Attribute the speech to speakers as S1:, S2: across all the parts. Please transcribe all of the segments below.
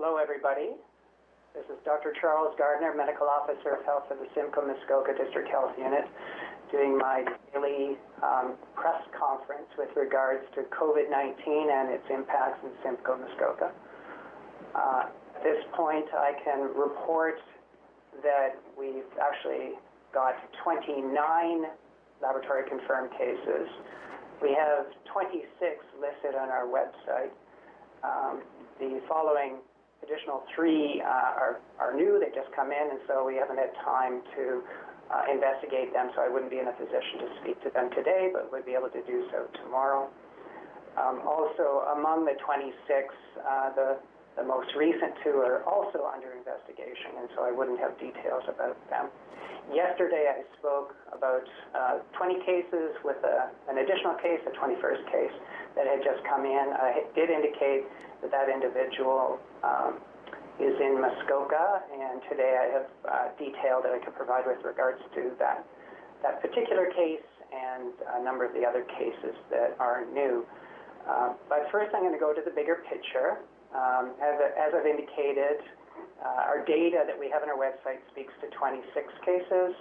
S1: Hello, everybody. This is Dr. Charles Gardner, Medical Officer of Health for the Simcoe Muskoka District Health Unit, doing my daily press conference with regards to COVID-19 and its impacts in Simcoe, Muskoka. At this point, I can report that we've actually got 29 laboratory confirmed cases. We have 26 listed on our website. The following additional 3 are new. They just come in, and so we haven't had time to investigate them, so I wouldn't be in a position to speak to them today, but would be able to do so tomorrow. Also, among the 26, the most recent 2 are also under investigation, and so I wouldn't have details about them. Yesterday, I spoke about 20 cases with an additional case, a 21st case, that had just come in. I did indicate that that individual is in Muskoka, and today I have detail that I can provide with regards to that particular case and a number of the other cases that are new. But first, I'm going to go to the bigger picture. As I've indicated, our data that we have on our website speaks to 26 cases.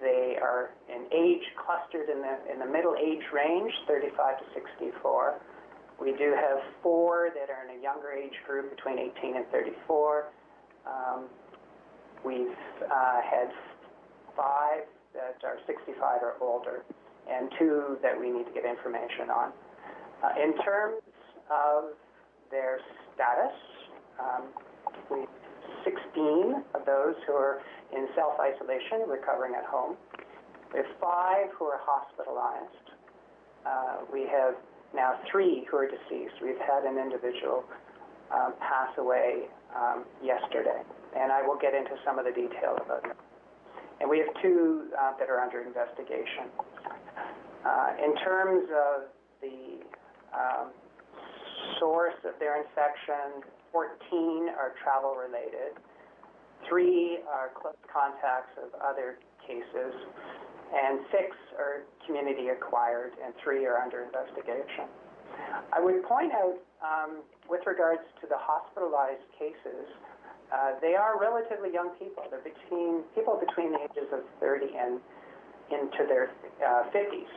S1: They are in age clustered in the middle age range, 35 to 64. We do have 4 that are in a younger age group between 18 and 34. We've had 5 that are 65 or older, and 2 that we need to get information on. In terms of their status, we have 16 of those who are in self-isolation, recovering at home. We have 5 who are hospitalized. We have now 3 who are deceased. We've had an individual pass away yesterday, and I will get into some of the detail about that. And we have 2 that are under investigation. In terms of the source of their infection, 14 are travel-related, 3 are close contacts of other cases, and 6 are community-acquired, and 3 are under investigation. I would point out, with regards to the hospitalized cases, they are relatively young people. They're people between the ages of 30 and into their 50s.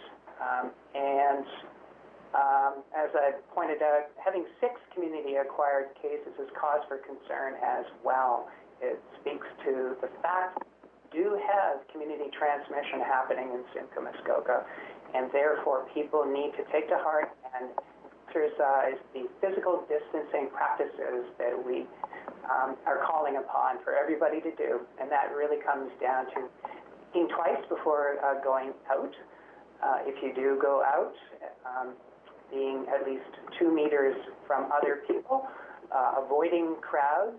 S1: As I pointed out, having 6 community-acquired cases is cause for concern as well. It speaks to the fact we do have community transmission happening in Simcoe, Muskoka, and therefore people need to take to heart and exercise the physical distancing practices that we are calling upon for everybody to do, and that really comes down to thinking twice before going out. If you do go out, being at least 2 meters from other people, avoiding crowds,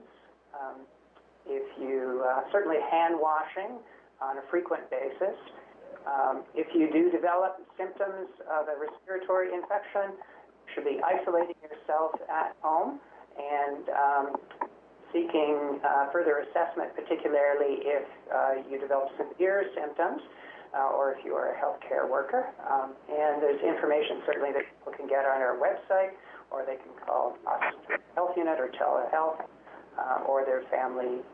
S1: if you certainly hand washing on a frequent basis. If you do develop symptoms of a respiratory infection, you should be isolating yourself at home and seeking further assessment, particularly if you develop severe symptoms or if you are a healthcare worker. And there's information certainly that people can get on our website, or they can call us health unit or telehealth or their family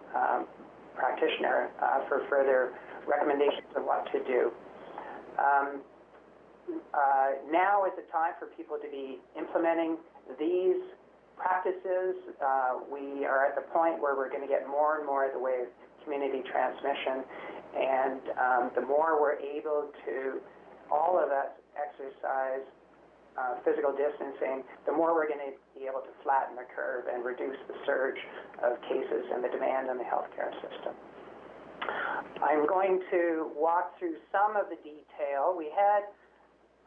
S1: practitioner for further recommendations of what to do. Now is the time for people to be implementing these practices. We are at the point where we're going to get more and more of the way of community transmission, and the more we're able to, all of us, exercise physical distancing, the more we're going to be able to flatten the curve and reduce the surge of cases and the demand on the healthcare system. I'm going to walk through some of the detail. We had,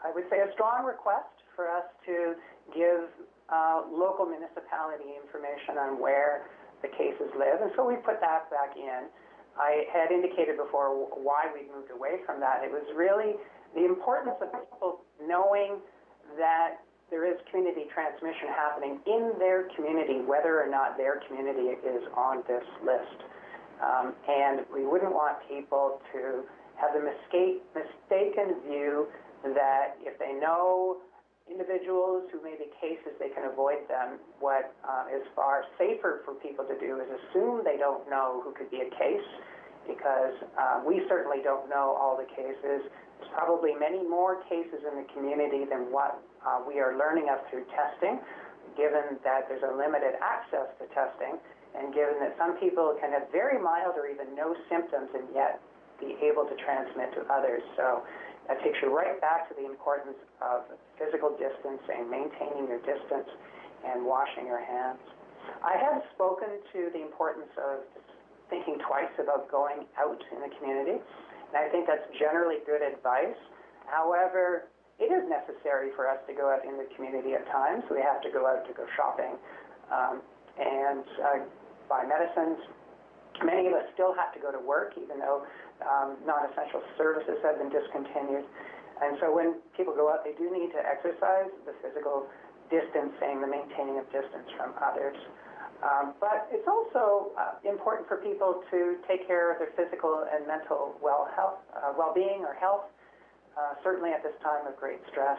S1: I would say, a strong request for us to give local municipality information on where the cases live, and so we put that back in. I had indicated before why we moved away from that. It was really the importance of people knowing that there is community transmission happening in their community, whether or not their community is on this list. And we wouldn't want people to have the mistaken view that if they know individuals who may be cases, they can avoid them. What is far safer for people to do is assume they don't know who could be a case, because we certainly don't know all the cases. There's probably many more cases in the community than what we are learning of through testing, given that there's a limited access to testing, and given that some people can have very mild or even no symptoms and yet be able to transmit to others. So that takes you right back to the importance of physical distancing, maintaining your distance, and washing your hands. I have spoken to the importance of thinking twice about going out in the community, and I think that's generally good advice. However, it is necessary for us to go out in the community at times. We have to go out to go shopping and buy medicines. Many of us still have to go to work, even though non-essential services have been discontinued. And so when people go out, they do need to exercise the physical distancing, the maintaining of distance from others. But it's also important for people to take care of their physical and mental well-being or health, certainly at this time of great stress.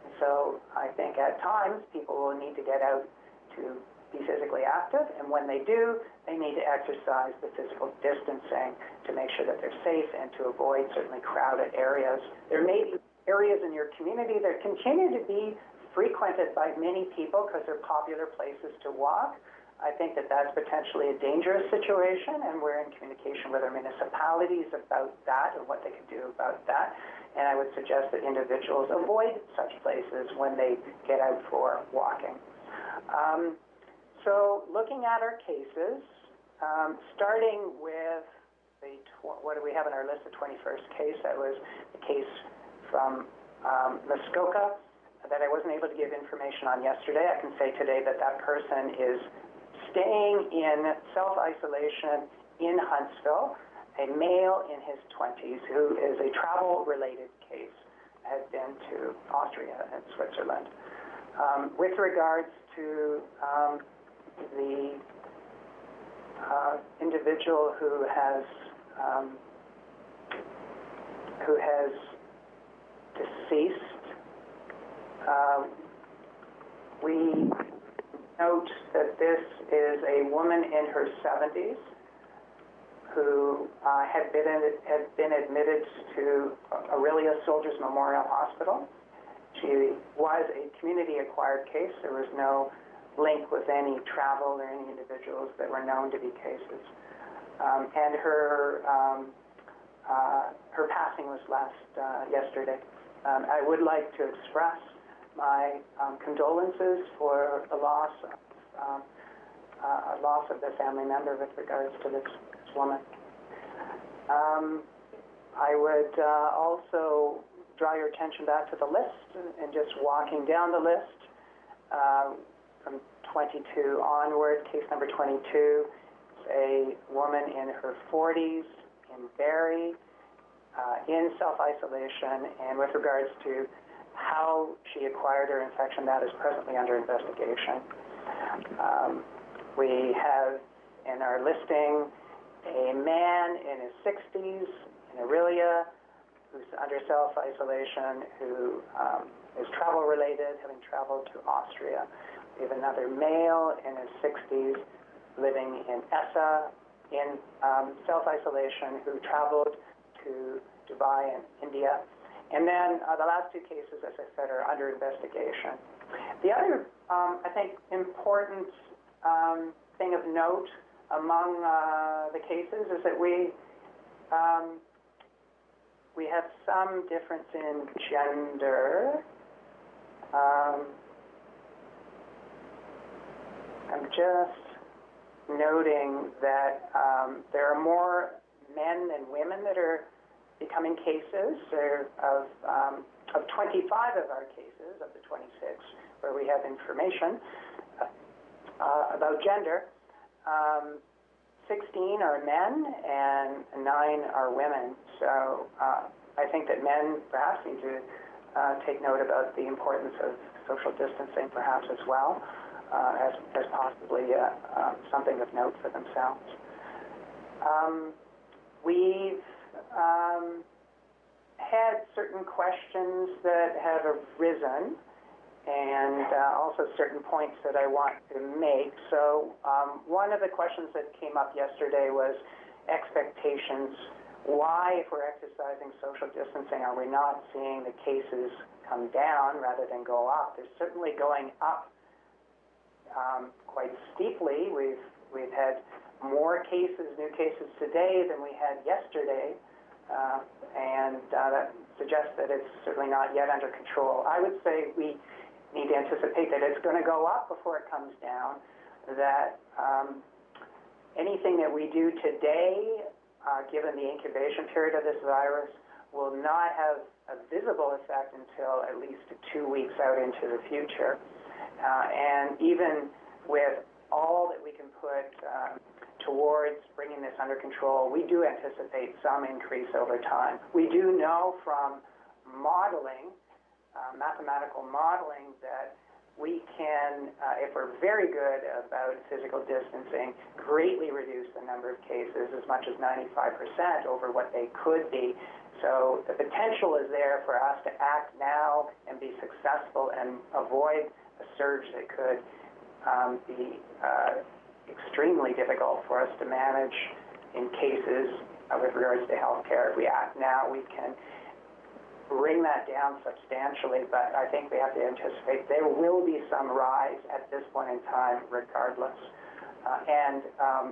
S1: And so I think at times people will need to get out to be physically active, and when they do, they need to exercise the physical distancing to make sure that they're safe and to avoid certainly crowded areas. There may be areas in your community that continue to be frequented by many people because they're popular places to walk. I think that that's potentially a dangerous situation, and we're in communication with our municipalities about that and what they can do about that. And I would suggest that individuals avoid such places when they get out for walking. So looking at our cases, starting with what do we have in our list, the 21st case? That was the case from Muskoka that I wasn't able to give information on yesterday. I can say today that that person is staying in self-isolation in Huntsville, a male in his 20s who is a travel-related case, had been to Austria and Switzerland. With regards to the individual who has deceased, we note that this is a woman in her 70s who had been admitted to Aurelia Soldiers Memorial Hospital. She was a community-acquired case. There was no link with any travel or any individuals that were known to be cases. And her passing was yesterday. I would like to express my condolences for the loss of the family member with regards to this woman. I would also draw your attention back to the list and just walking down the list from 22 onward. Case number 22 is a woman in her 40s in Barrie, in self-isolation, and with regards to how she acquired her infection, that is presently under investigation. We have in our listing a man in his 60s in Aurelia who's under self-isolation, who is travel-related, having traveled to Austria. We have another male in his 60s living in Essa in self-isolation who traveled to Dubai and India. And then the last two cases, as I said, are under investigation. The other, I think, important thing of note among the cases is that we have some difference in gender. I'm just noting that there are more men than women that are becoming cases. Of 25 of our cases, of the 26, where we have information about gender, 16 are men and 9 are women. So I think that men perhaps need to take note about the importance of social distancing perhaps as well, as possibly something of note for themselves. We've had certain questions that have arisen, and also certain points that I want to make. So one of the questions that came up yesterday was expectations. Why, if we're exercising social distancing, are we not seeing the cases come down rather than go up? They're certainly going up quite steeply. We've had more cases, new cases today than we had yesterday, and that suggests that it's certainly not yet under control. I would say we need to anticipate that it's going to go up before it comes down, that anything that we do today, given the incubation period of this virus, will not have a visible effect until at least 2 weeks out into the future. And even with all that we can put towards bringing this under control, we do anticipate some increase over time. We do know from modeling, mathematical modeling, that we can, if we're very good about physical distancing, greatly reduce the number of cases, as much as 95% over what they could be. So the potential is there for us to act now and be successful and avoid a surge that could be extremely difficult for us to manage in cases with regards to healthcare. If we act now, we can bring that down substantially, but I think we have to anticipate there will be some rise at this point in time regardless, and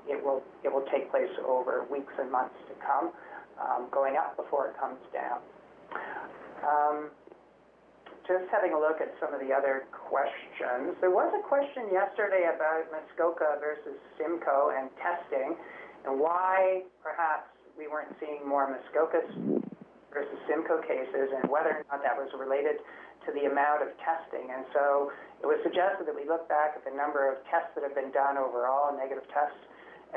S1: it will take place over weeks and months to come, going up before it comes down. Just having a look at some of the other questions. There was a question yesterday about Muskoka versus Simcoe and testing, and why perhaps we weren't seeing more Muskoka versus Simcoe cases, and whether or not that was related to the amount of testing. And so it was suggested that we look back at the number of tests that have been done overall, negative tests,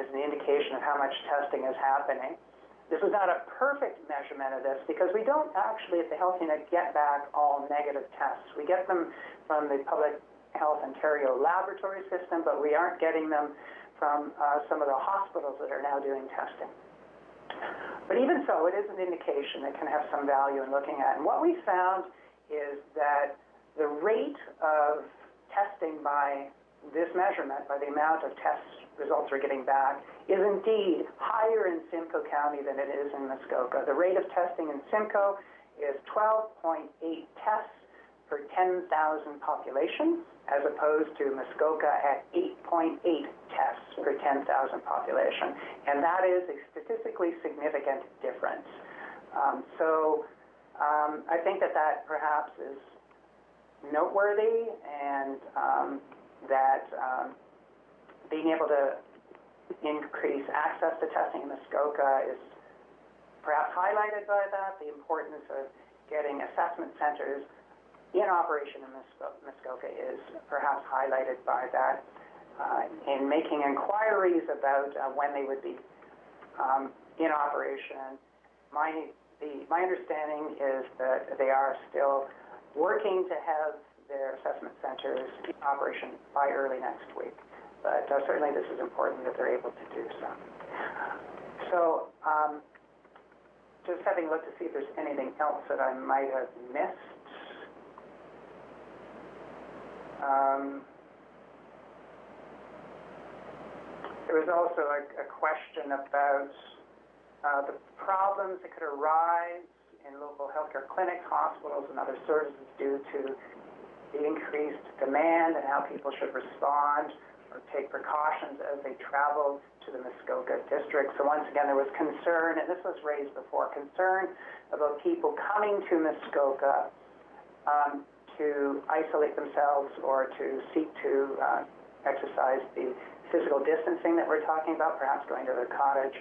S1: as an indication of how much testing is happening. This is not a perfect measurement of this because we don't actually at the Health Unit get back all negative tests. We get them from the Public Health Ontario laboratory system, but we aren't getting them from some of the hospitals that are now doing testing. But even so, it is an indication that can have some value in looking at. And what we found is that the rate of testing by this measurement, by the amount of test results we're getting back, is indeed higher in Simcoe County than it is in Muskoka. The rate of testing in Simcoe is 12.8 tests per 10,000 population, as opposed to Muskoka at 8.8 tests per 10,000 population. And that is a statistically significant difference. I think that perhaps is noteworthy, and that being able to increase access to testing in Muskoka is perhaps highlighted by that. The importance of getting assessment centers in operation in Muskoka is perhaps highlighted by that. In making inquiries about when they would be in operation, my understanding is that they are still working to have their assessment centers in operation by early next week. But certainly this is important that they're able to do so. So just having a look to see if there's anything else that I might have missed. There was also a question about the problems that could arise in local healthcare clinics, hospitals, and other services due to the increased demand, and how people should respond or take precautions as they travel to the Muskoka district. So once again, there was concern, and this was raised before, concern about people coming to Muskoka to isolate themselves or to seek to exercise the physical distancing that we're talking about, perhaps going to their cottage,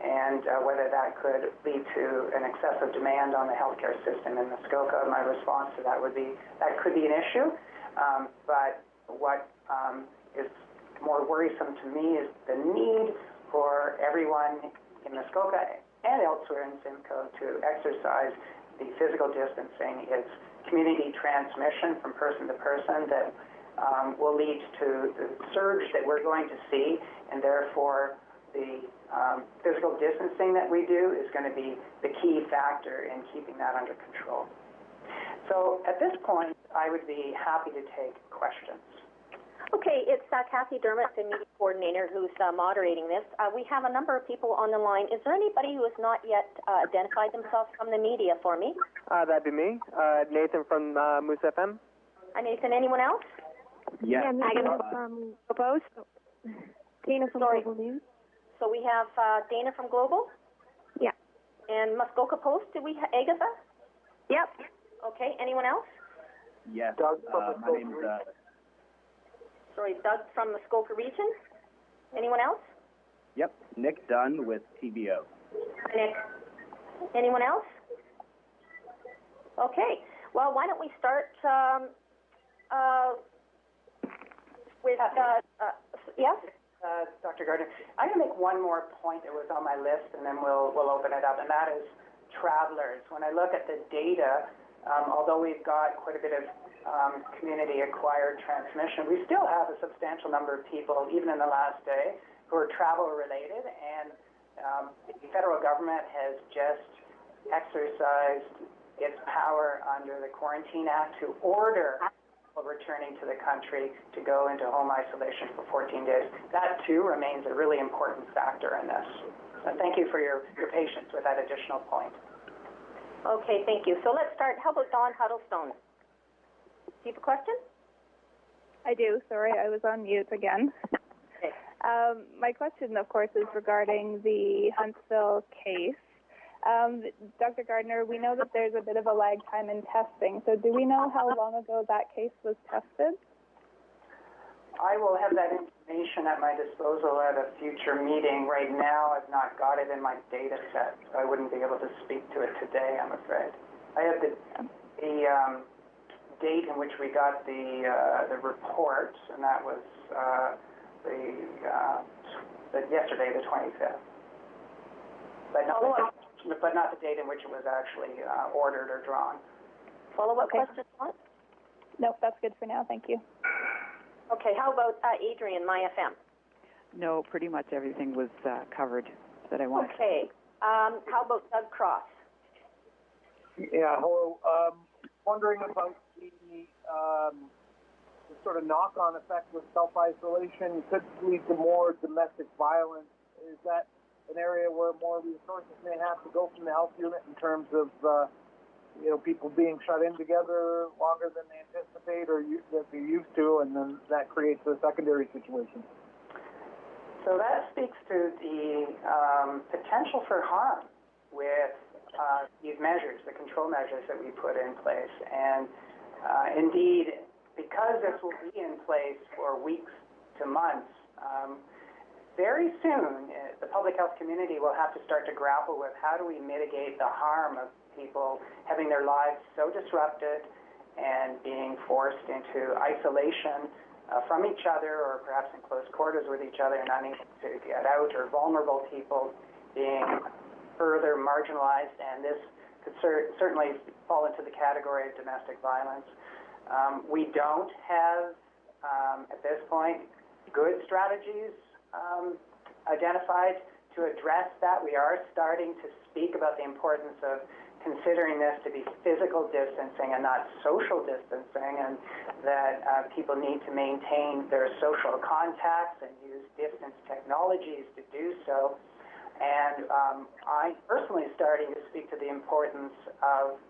S1: and whether that could lead to an excessive demand on the healthcare system in Muskoka. My response to that would be that could be an issue, but what is more worrisome to me is the need for everyone in Muskoka and elsewhere in Simcoe to exercise the physical distancing. It's community transmission from person to person that will lead to the surge that we're going to see, and therefore the physical distancing that we do is going to be the key factor in keeping that under control. So at this point, I would be happy to take questions.
S2: Okay, it's Kathy Dermott, the media coordinator, who's moderating this. We have a number of people on the line. Is there anybody who has not yet identified themselves from the media for me?
S3: That'd be me, Nathan from Moose FM.
S2: Nathan, anyone else?
S4: Yes.
S5: Yeah, Megan from Post. Dana from Global News.
S2: So we have Dana from Global?
S5: Yeah.
S2: And Muskoka Post, did we have Agatha?
S5: Yep.
S2: Okay, anyone else?
S4: Yes.
S3: Doug from
S4: my name's
S2: Doug from Muskoka Region. Anyone else?
S4: Yep, Nick Dunn with TVO.
S2: Nick. Anyone else? Okay. Well, why don't we start with yes?
S1: Dr. Gardner, I'm going to make one more point that was on my list, and then we'll open it up, and that is travelers. When I look at the data, although we've got quite a bit of community-acquired transmission, we still have a substantial number of people, even in the last day, who are travel-related, and the federal government has just exercised its power under the Quarantine Act to order people returning to the country to go into home isolation for 14 days. That, too, remains a really important factor in this. So thank you for your patience with that additional point.
S2: Okay, thank you. So let's start. How about Dawn Huddlestone? Do you have a question?
S5: I do. Sorry, I was on mute again.
S2: Okay.
S5: My question, of course, is regarding the Huntsville case. Dr. Gardner, we know that there's a bit of a lag time in testing. So do we know how long ago that case was tested?
S1: I will have that information at my disposal at a future meeting. Right now, I've not got it in my data set, so I wouldn't be able to speak to it today, I'm afraid. I have the date in which we got the report, and that was yesterday, the 25th. But not the date in which it was actually ordered or drawn.
S2: Follow-up question?
S5: Nope, that's good for now. Thank you.
S2: Okay, how about Adrian, MyFM?
S6: No, pretty much everything was covered that I wanted.
S2: Okay. How about Doug Cross?
S3: Yeah, hello. Wondering about the sort of knock-on effect with self-isolation. Could lead to more domestic violence. Is that an area where more resources may have to go from the health unit in terms of people being shut in together longer than they anticipate or that they're used to, and then that creates a secondary situation?
S1: So that speaks to the potential for harm with these measures, the control measures that we put in place. And indeed, because this will be in place for weeks to months, very soon, the public health community will have to start to grapple with how do we mitigate the harm of people having their lives so disrupted and being forced into isolation from each other, or perhaps in close quarters with each other, not able to get out, or vulnerable people being further marginalized. And this could certainly fall into the category of domestic violence. We don't have, at this point, good strategies identified to address that. We are starting to speak about the importance of considering this to be physical distancing and not social distancing, and that people need to maintain their social contacts and use distance technologies to do so. And I'm personally starting to speak to the importance of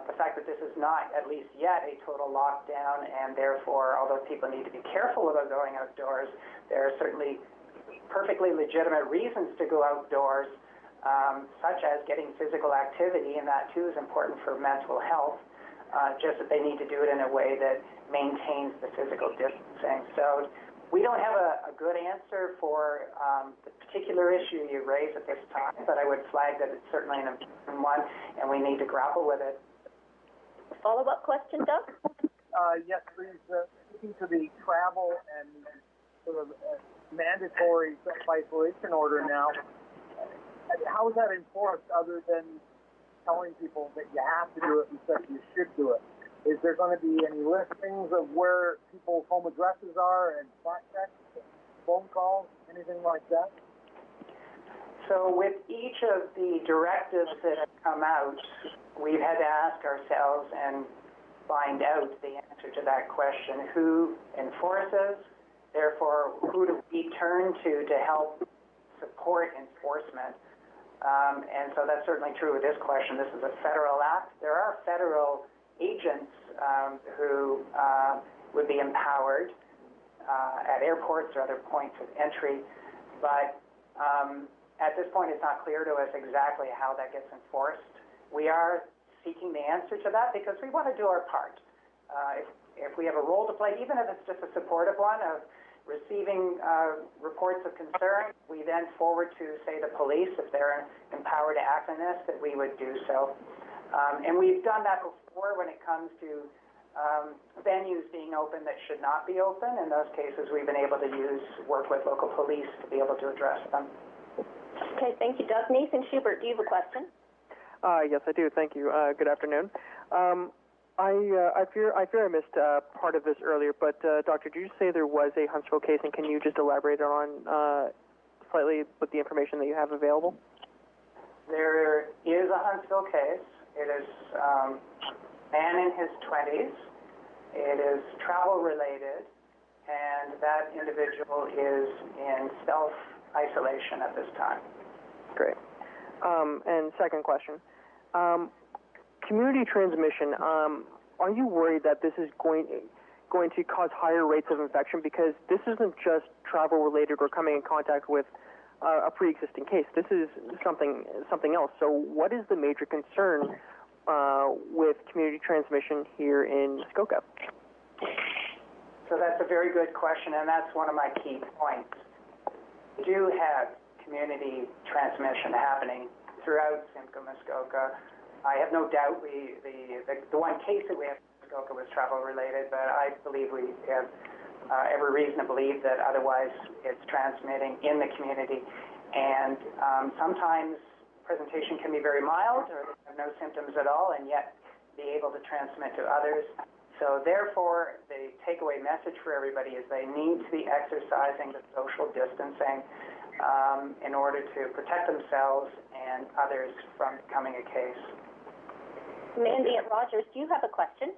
S1: the fact that this is not, at least yet, a total lockdown, and therefore, although people need to be careful about going outdoors, there are certainly perfectly legitimate reasons to go outdoors, such as getting physical activity, and that too is important for mental health, just that they need to do it in a way that maintains the physical distancing. So we don't have a good answer for the particular issue you raise at this time, but I would flag that it's certainly an important one, and we need to grapple with it.
S2: Follow-up question, Doug?
S3: Yes, please. Speaking to the travel and sort of mandatory self-isolation order now, how is that enforced other than telling people that you have to do it instead of you should do it? Is there going to be any listings of where people's home addresses are and flat checks, phone calls, anything like that?
S1: So with each of the directives that have come out, we've had to ask ourselves and find out the answer to that question. Who enforces? Therefore, who do we turn to help support enforcement? And so that's certainly true with this question. This is a federal act. There are federal agents who would be empowered at airports or other points of entry, but at this point it's not clear to us exactly how that gets enforced. We are seeking the answer to that because we want to do our part. If we have a role to play, even if it's just a supportive one of receiving reports of concern, we then forward to, say, the police, if they're empowered to act on this, that we would do so. And we've done that before when it comes to venues being open that should not be open. In those cases, we've been able to work with local police to be able to address them.
S2: Okay, thank you, Doug. Nathan Schubert, do you have a question?
S7: Yes, I do. Thank you. Good afternoon. I fear I missed part of this earlier, but Doctor, did you say there was a Huntsville case, and can you just elaborate on slightly with the information that you have available?
S1: There is a Huntsville case. It is a man in his 20s. It is travel-related, and that individual is in self-isolation at this time.
S7: Great. And second question, community transmission. Are you worried that this is going to cause higher rates of infection? Because this isn't just travel-related or coming in contact with a pre-existing case. This is something else. So what is the major concern with community transmission here in Muskoka?
S1: So that's a very good question, and that's one of my key points. We do have community transmission happening throughout Simcoe, Muskoka. I have no doubt the one case that we have in Muskoka was travel-related, but I believe we have every reason to believe that otherwise it's transmitting in the community. And sometimes presentation can be very mild or they have no symptoms at all and yet be able to transmit to others. So therefore, the takeaway message for everybody is they need to be exercising the social distancing in order to protect themselves and others from becoming a case.
S2: Mandy at Rogers, do you have a question?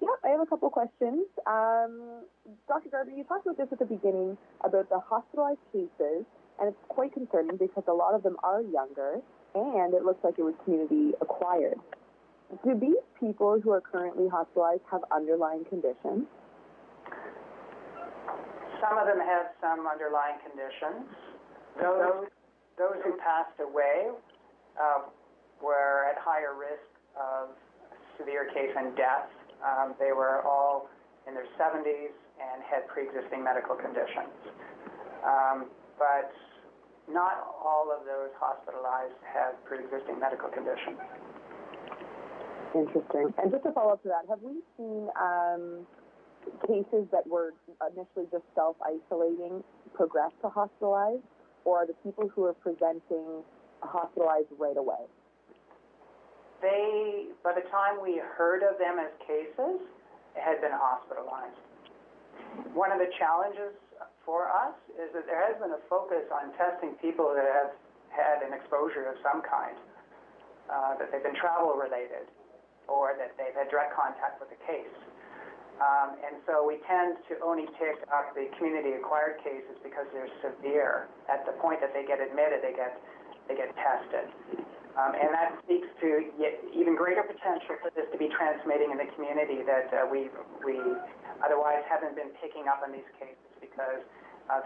S8: Yeah, I have a couple questions. Dr. Gardner, you talked about this at the beginning about the hospitalized cases, and it's quite concerning because a lot of them are younger, and it looks like it was community acquired. Do these people who are currently hospitalized have underlying conditions?
S1: Some of them have some underlying conditions. Those who passed away were at higher risk of severe case and death. They were all in their 70s and had pre-existing medical conditions. But not all of those hospitalized have pre-existing medical conditions.
S8: Interesting. And just to follow up to that, have we seen cases that were initially just self-isolating progress to hospitalized, or are the people who are presenting hospitalized right away?
S1: By the time we heard of them as cases, had been hospitalized. One of the challenges for us is that there has been a focus on testing people that have had an exposure of some kind, that they've been travel-related, or that they've had direct contact with the case. And so we tend to only pick up the community-acquired cases because they're severe. At the point that they get admitted, they get tested. And that speaks to even greater potential for this to be transmitting in the community that we otherwise haven't been picking up on these cases because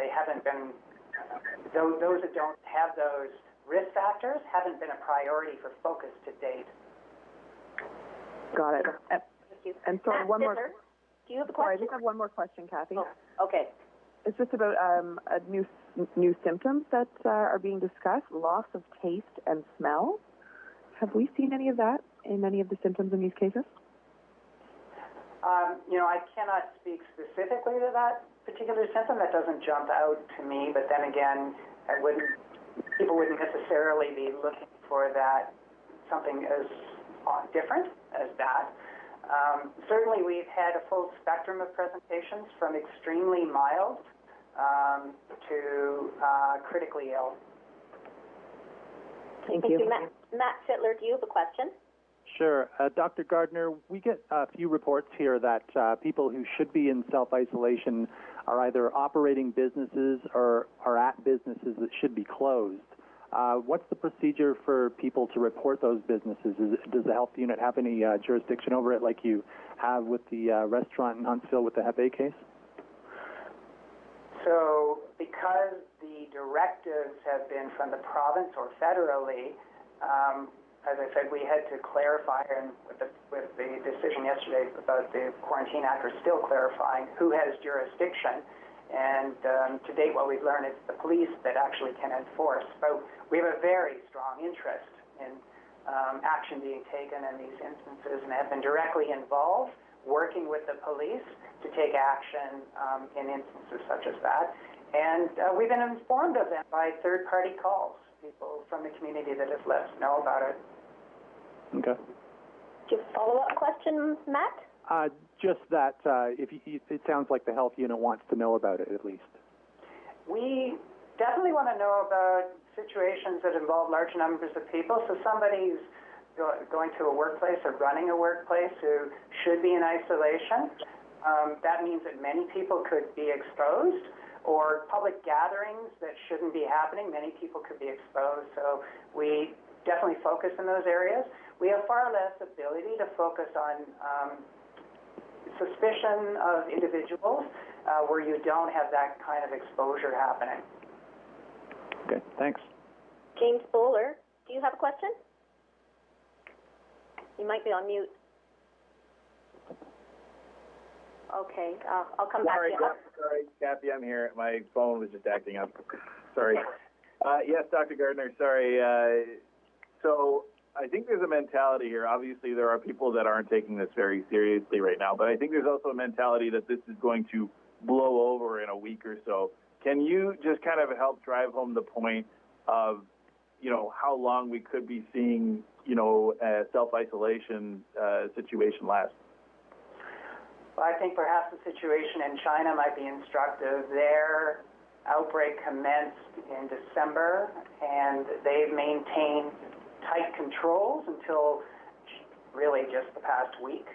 S1: they haven't been, those that don't have those risk factors haven't been a priority for focus to date.
S8: Got it.
S2: Thank you.
S8: And sorry, one more.
S2: Do you have a
S8: Sorry, I
S2: question?
S8: just have one more question, Kathy.
S2: Oh, okay.
S8: It's just about new symptoms that are being discussed, loss of taste and smell. Have we seen any of that in any of the symptoms in these cases?
S1: I cannot speak specifically to that particular symptom. That doesn't jump out to me, but then again, people wouldn't necessarily be looking for that, something as different as that. Certainly, we've had a full spectrum of presentations from extremely mild to critically ill.
S2: Thank you. Matt Fittler, do you have a question?
S9: Sure. Dr. Gardner, we get a few reports here that people who should be in self-isolation are either operating businesses or are at businesses that should be closed. What's the procedure for people to report those businesses? Does the health unit have any jurisdiction over it like you have with the restaurant in Huntsville with the Hep A case?
S1: So because the directives have been from the province or federally, as I said, we had to clarify, and with the decision yesterday about the Quarantine Act, we're still clarifying who has jurisdiction. And to date, what we've learned is the police that actually can enforce. But we have a very strong interest in action being taken in these instances and have been directly involved working with the police to take action in instances such as that. And we've been informed of them by third-party calls, people from the community that have let us know about it.
S9: Okay.
S2: Do you have a follow-up question, Matt?
S9: Just that it sounds like the health unit wants to know about it at least.
S1: We definitely want to know about situations that involve large numbers of people. So somebody's going to a workplace or running a workplace who should be in isolation. That means that many people could be exposed, or public gatherings that shouldn't be happening. Many people could be exposed. So we definitely focus in those areas. We have far less ability to focus on suspicion of individuals where you don't have that kind of exposure happening.
S9: Okay, thanks.
S2: James Bowler, do you have a question? You might be on mute. Okay, I'll come back to you.
S10: Sorry, Kathy, I'm here. My phone was just acting up. Sorry. Yes, Dr. Gardner, sorry. So I think there's a mentality here. Obviously, there are people that aren't taking this very seriously right now, but I think there's also a mentality that this is going to blow over in a week or so. Can you just kind of help drive home the point of, how long we could be seeing, a self-isolation situation last?
S1: Well, I think perhaps the situation in China might be instructive. Their outbreak commenced in December, and they've maintained tight controls until really just the past week.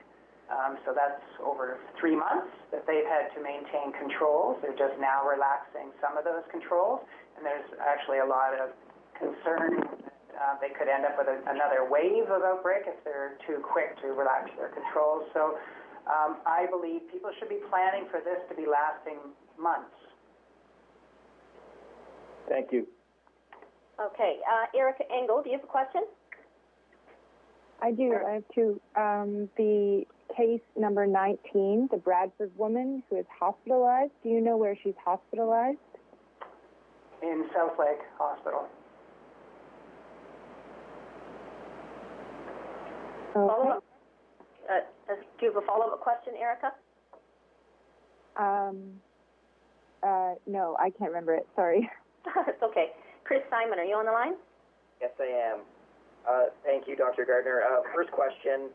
S1: So that's over 3 months that they've had to maintain controls. They're just now relaxing some of those controls, and there's actually a lot of concern that they could end up with another wave of outbreak if they're too quick to relax their controls. So I believe people should be planning for this to be lasting months.
S10: Thank you.
S2: Okay, Erica Engel, do you have a question?
S8: I do. I have two. The case number 19, the Bradford woman who is hospitalized. Do you know where she's hospitalized?
S1: In South Lake Hospital.
S8: Okay.
S2: Follow-up? Do you have a follow-up question, Erica?
S8: No, I can't remember it. Sorry.
S2: It's okay. Chris Simon, are you on the line?
S11: Yes, I am. Thank you, Dr. Gardner. First question,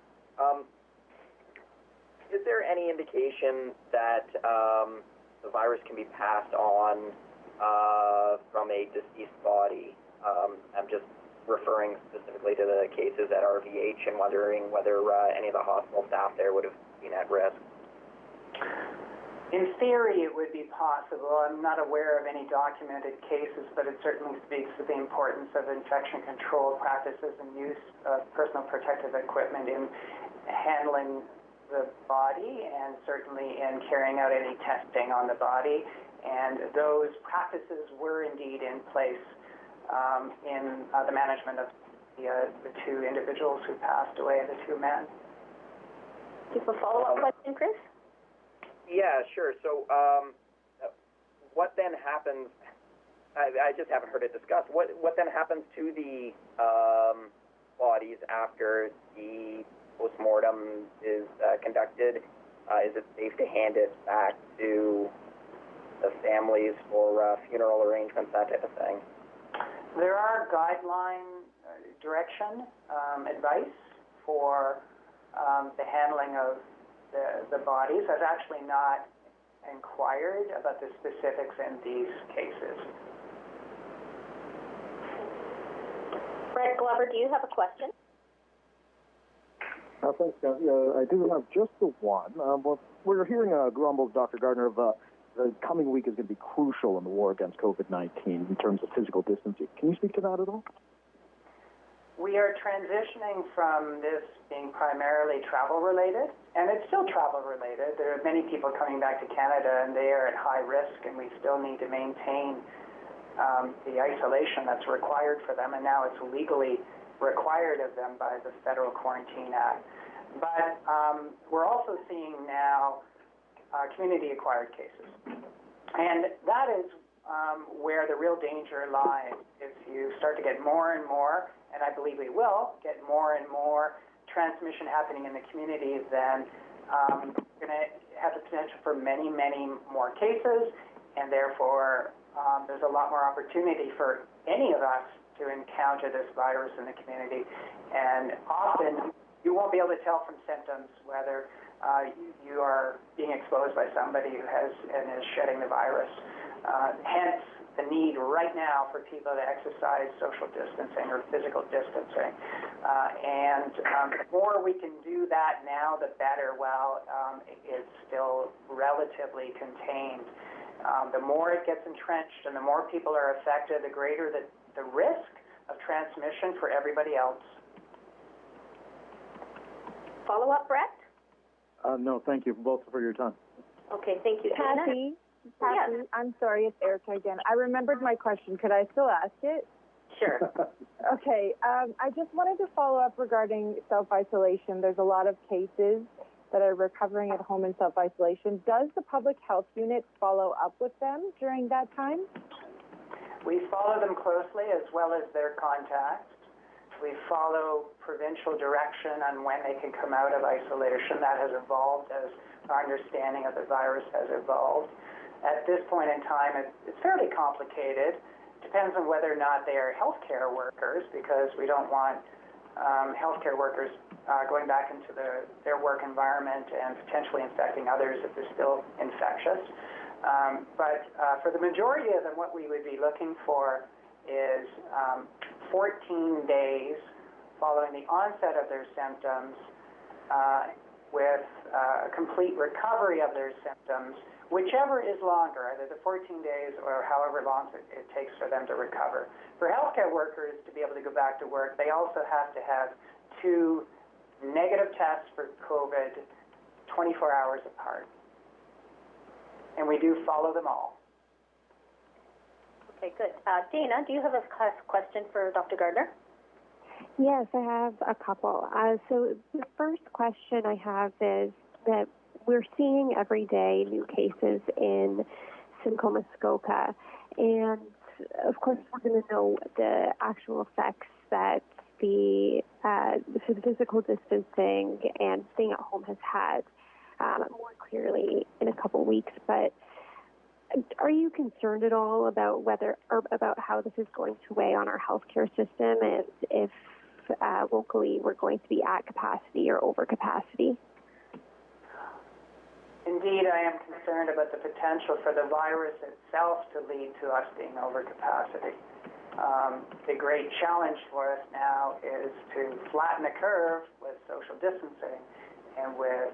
S11: is there any indication that the virus can be passed on from a deceased body? I'm just referring specifically to the cases at RVH and wondering whether any of the hospital staff there would have been at risk.
S1: In theory, it would be possible. I'm not aware of any documented cases, but it certainly speaks to the importance of infection control practices and use of personal protective equipment in handling the body and certainly in carrying out any testing on the body. And those practices were indeed in place in the management of the two individuals who passed away, the two men.
S2: Do you have a follow-up question, Chris?
S11: Yeah, sure. So what then happens, I just haven't heard it discussed, what then happens to the bodies after the postmortem is conducted? Is it safe to hand it back to the families for funeral arrangements, that type of thing?
S1: There are guideline direction, advice for the handling of the bodies. I've actually not inquired about the specifics in these cases.
S2: Brett Glover, do you have a question?
S12: Thanks, I do have just the one. We're hearing grumbles, Dr. Gardner, of the coming week is going to be crucial in the war against COVID-19 in terms of physical distancing. Can you speak to that at all?
S1: We are transitioning from this being primarily travel-related, and it's still travel-related. There are many people coming back to Canada, and they are at high risk, and we still need to maintain the isolation that's required for them, and now it's legally required of them by the Federal Quarantine Act. But we're also seeing now community-acquired cases, and that is where the real danger lies. If you start to get more and more, and I believe we will get more and more transmission happening in the community, then we're going to have the potential for many, many more cases, and therefore there's a lot more opportunity for any of us to encounter this virus in the community. And often you won't be able to tell from symptoms whether you are being exposed by somebody who has and is shedding the virus. Hence the need right now for people to exercise social distancing or physical distancing. And the more we can do that now, the better. While it's still relatively contained. The more it gets entrenched and the more people are affected, the greater the risk of transmission for everybody else.
S2: Follow up, Brett?
S12: No, thank you both for your time.
S2: Okay, thank you.
S8: Kathy,
S2: Yes.
S8: I'm sorry, it's Erica again. I remembered my question. Could I still ask it?
S2: Sure.
S8: Okay, I just wanted to follow up regarding self-isolation. There's a lot of cases that are recovering at home in self-isolation. Does the public health unit follow up with them during that time?
S1: We follow them closely as well as their contacts. We follow provincial direction on when they can come out of isolation. That has evolved as our understanding of the virus has evolved. At this point in time, it's fairly complicated. Depends on whether or not they are healthcare workers, because we don't want healthcare workers going back into their work environment and potentially infecting others if they're still infectious. But for the majority of them, what we would be looking for is 14 days following the onset of their symptoms with a complete recovery of their symptoms, whichever is longer, either the 14 days or however long it takes for them to recover. For healthcare workers to be able to go back to work, they also have to have 2 negative tests for COVID 24 hours apart. And we do follow them all.
S2: Okay, good. Dana, do you have a question for Dr. Gardner?
S13: Yes, I have a couple. So the first question I have is that we're seeing every day new cases in Simcoe, Muskoka, and of course we're going to know the actual effects that the physical distancing and staying at home has had more clearly in a couple weeks. But are you concerned at all about about how this is going to weigh on our healthcare system, and if locally we're going to be at capacity or over capacity?
S1: Indeed, I am concerned about the potential for the virus itself to lead to us being over capacity. The great challenge for us now is to flatten the curve with social distancing and with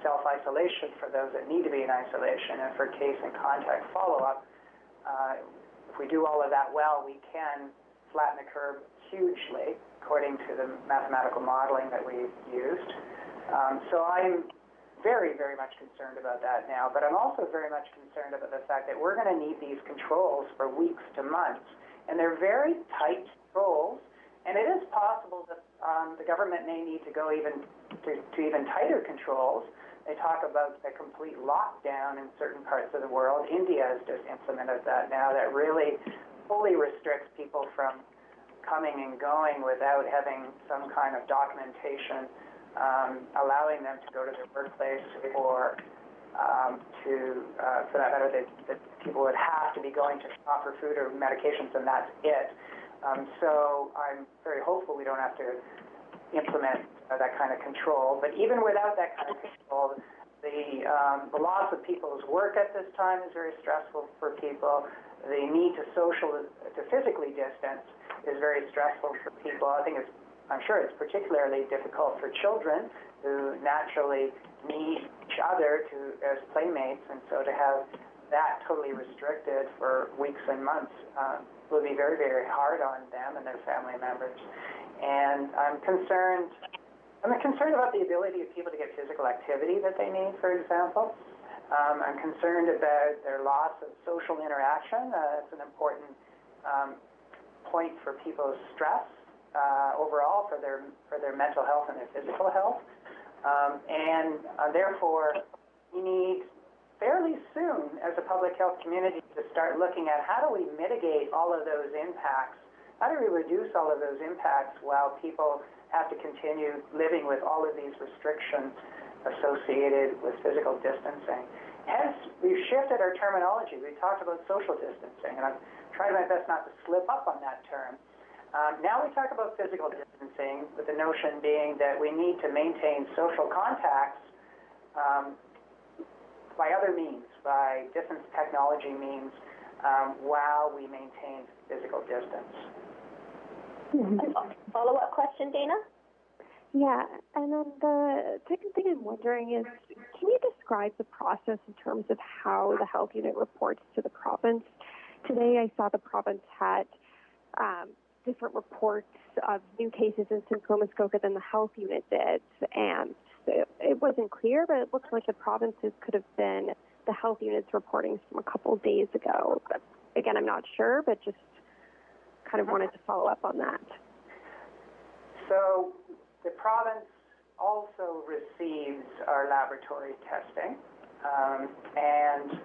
S1: self-isolation for those that need to be in isolation, and for case and contact follow-up. If we do all of that well, we can flatten the curve hugely, according to the mathematical modeling that we've used. So I'm very, very much concerned about that now, but I'm also very much concerned about the fact that we're going to need these controls for weeks to months, and they're very tight controls, and it is possible that the government may need to go even to even tighter controls. They talk about a complete lockdown in certain parts of the world. India has just implemented that now, that really fully restricts people from coming and going without having some kind of documentation allowing them to go to their workplace, or for that matter, that people would have to be going to shop for food or medications, and that's it. So I'm very hopeful we don't have to implement that kind of control. But even without that kind of control, the loss of people's work at this time is very stressful for people. the need to physically distance is very stressful for people. I'm sure it's particularly difficult for children who naturally need each other as playmates, and so to have that totally restricted for weeks and months will be very, very hard on them and their family members. And I'm concerned about the ability of people to get physical activity that they need, for example. I'm concerned about their loss of social interaction. It's an important point for people's stress overall for their mental health and their physical health. Therefore, we need fairly soon as a public health community to start looking at how do we mitigate all of those impacts? How do we reduce all of those impacts while people have to continue living with all of these restrictions associated with physical distancing? Hence, we've shifted our terminology. We talked about social distancing, and I've tried my best not to slip up on that term. Now we talk about physical distancing, with the notion being that we need to maintain social contacts by other means, by distance technology means, while we maintain physical distance.
S2: Follow-up question, Dana?
S13: Yeah, and then the second thing I'm wondering is, can you describe the process in terms of how the health unit reports to the province? Today I saw the province had different reports of new cases in Simcoe, Muskoka than the health unit did, and it wasn't clear, but it looks like the provinces could have been the health unit's reporting from a couple of days ago. But again, I'm not sure, but just kind of wanted to follow up on that.
S1: So the province also receives our laboratory testing, and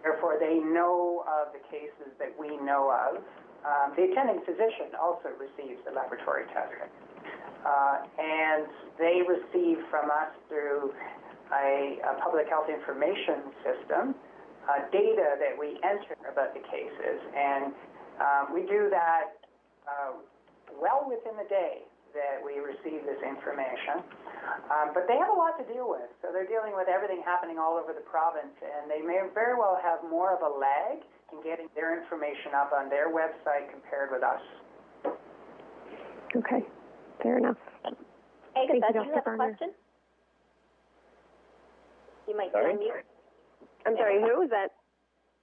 S1: therefore they know of the cases that we know of. The attending physician also receives the laboratory testing. And they receive from us through a public health information system data that we enter about the cases. And we do that well within the day that we receive this information. But they have a lot to deal with. So they're dealing with everything happening all over the province, and they may very well have more of a lag in getting their information up on their website compared with us.
S13: Okay, fair enough.
S2: Agatha, do you have a question? You might unmute.
S14: I'm sorry, who was that?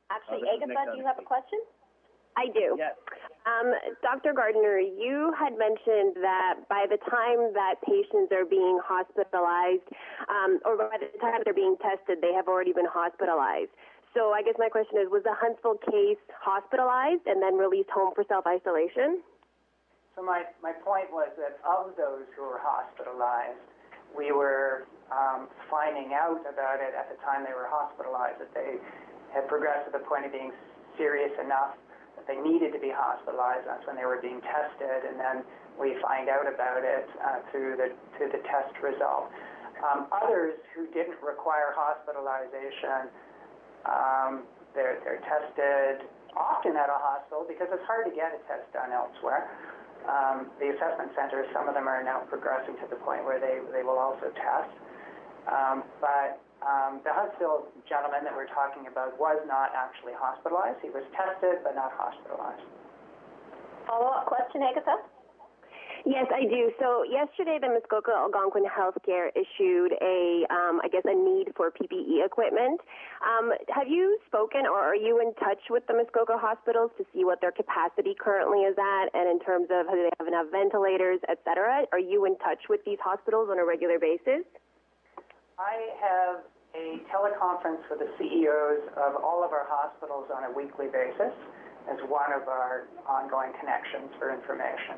S2: Actually, Agatha, do you have a question?
S14: I do.
S4: Yes.
S14: Dr. Gardner, you had mentioned that by the time that patients are being hospitalized, or by the time they're being tested, they have already been hospitalized. So I guess my question is, was the Huntsville case hospitalized and then released home for self-isolation?
S1: So my point was that of those who were hospitalized, we were finding out about it at the time they were hospitalized, that they had progressed to the point of being serious enough that they needed to be hospitalized. That's when they were being tested, and then we find out about it through the test result. Others who didn't require hospitalization, they're tested often at a hospital because it's hard to get a test done elsewhere. The assessment centers, some of them are now progressing to the point where they will also test. But the Huntsville gentleman that we're talking about was not actually hospitalized. He was tested, but not hospitalized.
S2: Follow-up question, Agatha?
S14: Yes, I do. So yesterday, the Muskoka Algonquin Healthcare issued a need for PPE equipment. Have you spoken, or are you in touch with the Muskoka hospitals to see what their capacity currently is at, and in terms of do they have enough ventilators, et cetera? Are you in touch with these hospitals on a regular basis?
S1: I have a teleconference with the CEOs of all of our hospitals on a weekly basis as one of our ongoing connections for information.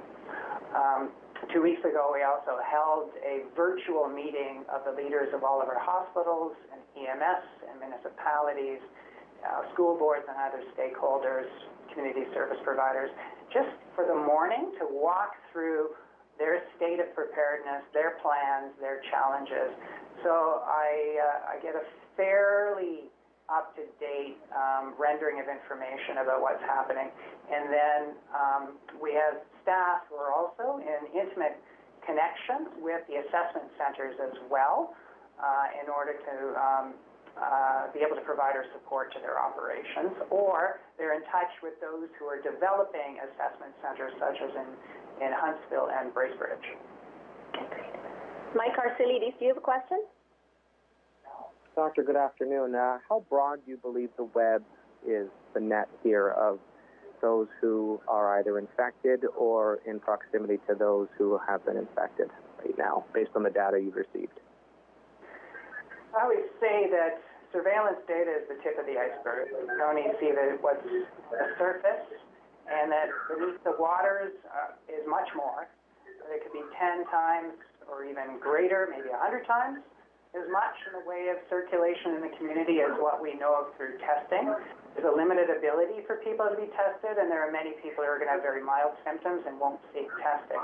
S1: 2 weeks ago, we also held a virtual meeting of the leaders of all of our hospitals and EMS and municipalities, school boards and other stakeholders, community service providers, just for the morning to walk through their state of preparedness, their plans, their challenges. So I get a fairly up-to-date rendering of information about what's happening. And then we have staff who are also in intimate connection with the assessment centers as well in order to be able to provide our support to their operations, or they're in touch with those who are developing assessment centers such as in Huntsville and Bracebridge.
S2: Mike Arcelides, do you have a question?
S15: Doctor, good afternoon. How broad do you believe the web is, the net here, of those who are either infected or in proximity to those who have been infected right now, based on the data you've received?
S1: I always say that surveillance data is the tip of the iceberg. You only see what's the surface, and that beneath the waters is much more. It could be 10 times or even greater, maybe 100 times as much in the way of circulation in the community as what we know of through testing. There's a limited ability for people to be tested, and there are many people who are going to have very mild symptoms and won't seek testing.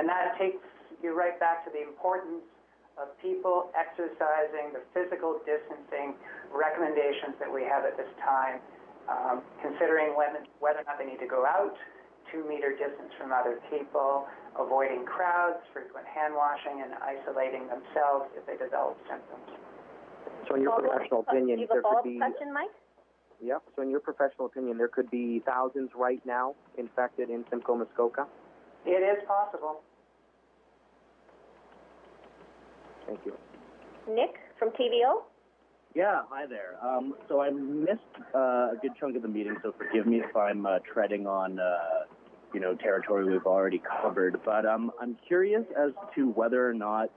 S1: And that takes you right back to the importance of people exercising the physical distancing recommendations that we have at this time, considering whether or not they need to go out, 2-meter distance from other people, avoiding crowds, frequent hand washing, and isolating themselves if they develop symptoms.
S15: So in your professional opinion,
S2: do you have a
S15: there could
S2: follow-up
S15: be...
S2: question, Mike?
S15: Yep. So in your professional opinion, there could be thousands right now infected in Simcoe, Muskoka?
S1: It is possible.
S15: Thank you.
S2: Nick from TVO?
S4: Yeah, hi there. So I missed a good chunk of the meeting, so forgive me if I'm treading on, territory we've already covered. But I'm curious as to whether or not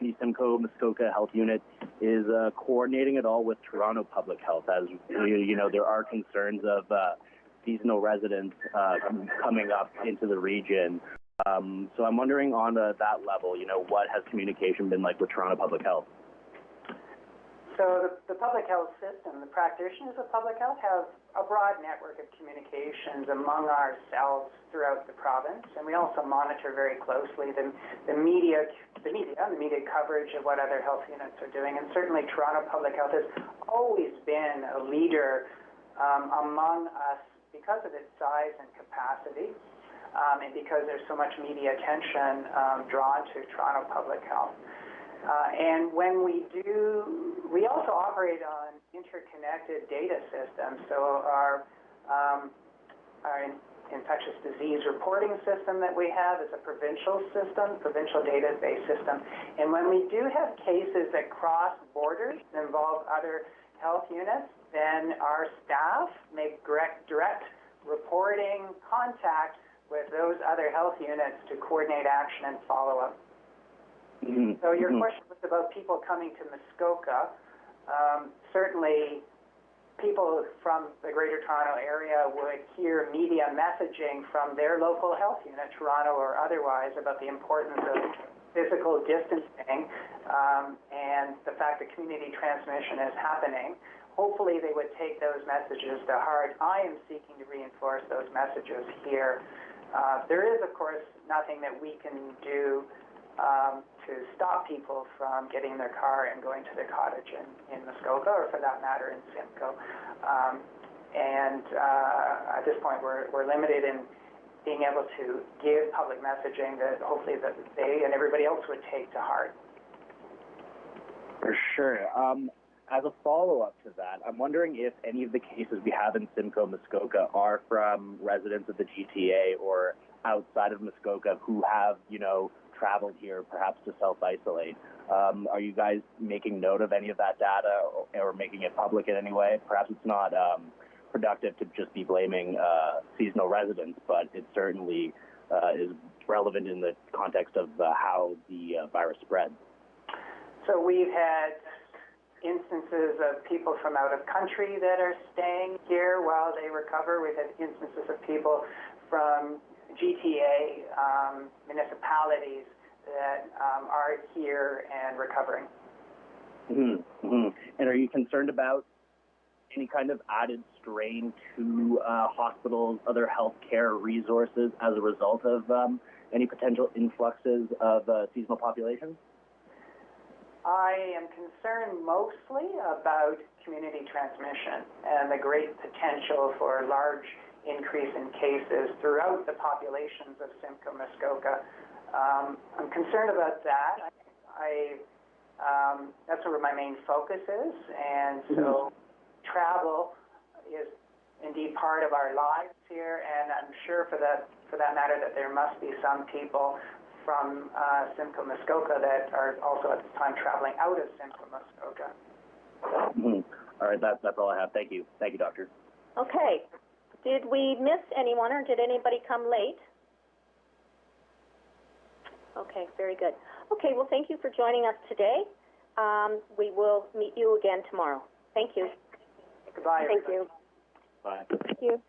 S4: the Simcoe Muskoka Health Unit is coordinating at all with Toronto Public Health, as there are concerns of seasonal residents coming up into the region. So I'm wondering on that level, what has communication been like with Toronto Public Health?
S1: So the public health system, the practitioners of public health have a broad network of communications among ourselves throughout the province, and we also monitor very closely the media coverage of what other health units are doing. And certainly Toronto Public Health has always been a leader among us because of its size and capacity, and because there's so much media attention drawn to Toronto Public Health. And when we also operate on interconnected data systems. So our infectious disease reporting system that we have is a provincial database system. And when we do have cases that cross borders and involve other health units, then our staff make direct reporting contact with those other health units to coordinate action and follow up. So your question was about people coming to Muskoka. Certainly, people from the Greater Toronto area would hear media messaging from their local health unit, Toronto or otherwise, about the importance of physical distancing and the fact that community transmission is happening. Hopefully, they would take those messages to heart. I am seeking to reinforce those messages here. There is, of course, nothing that we can do to stop people from getting in their car and going to their cottage in Muskoka, or for that matter in Simcoe. At this point, we're limited in being able to give public messaging that hopefully that they and everybody else would take to heart.
S4: For sure. As a follow-up to that, I'm wondering if any of the cases we have in Simcoe, Muskoka are from residents of the GTA or outside of Muskoka who have, traveled here perhaps to self-isolate. Are you guys making note of any of that data or making it public in any way? Perhaps it's not productive to just be blaming seasonal residents, but it certainly is relevant in the context of how the virus spread.
S1: So we've had instances of people from out of country that are staying here while they recover. We've had instances of people from GTA municipalities that are here and recovering.
S4: And are you concerned about any kind of added strain to hospitals, other healthcare resources as a result of any potential influxes of seasonal populations?
S1: I am concerned mostly about community transmission and the great potential for a large increase in cases throughout the populations of Simcoe, Muskoka. I'm concerned about that. I That's where my main focus is, and so travel is indeed part of our lives here, and I'm sure for that matter that there must be some people from Simcoe, Muskoka that are also at this time traveling out of Simcoe, Muskoka.
S4: All right, that's all I have. Thank you, doctor.
S2: Okay. Did we miss anyone, or did anybody come late? Okay, very good. Okay, well, thank you for joining us today. We will meet you again tomorrow. Thank you.
S1: Goodbye.
S14: Thank you.
S4: Bye.
S5: Thank you.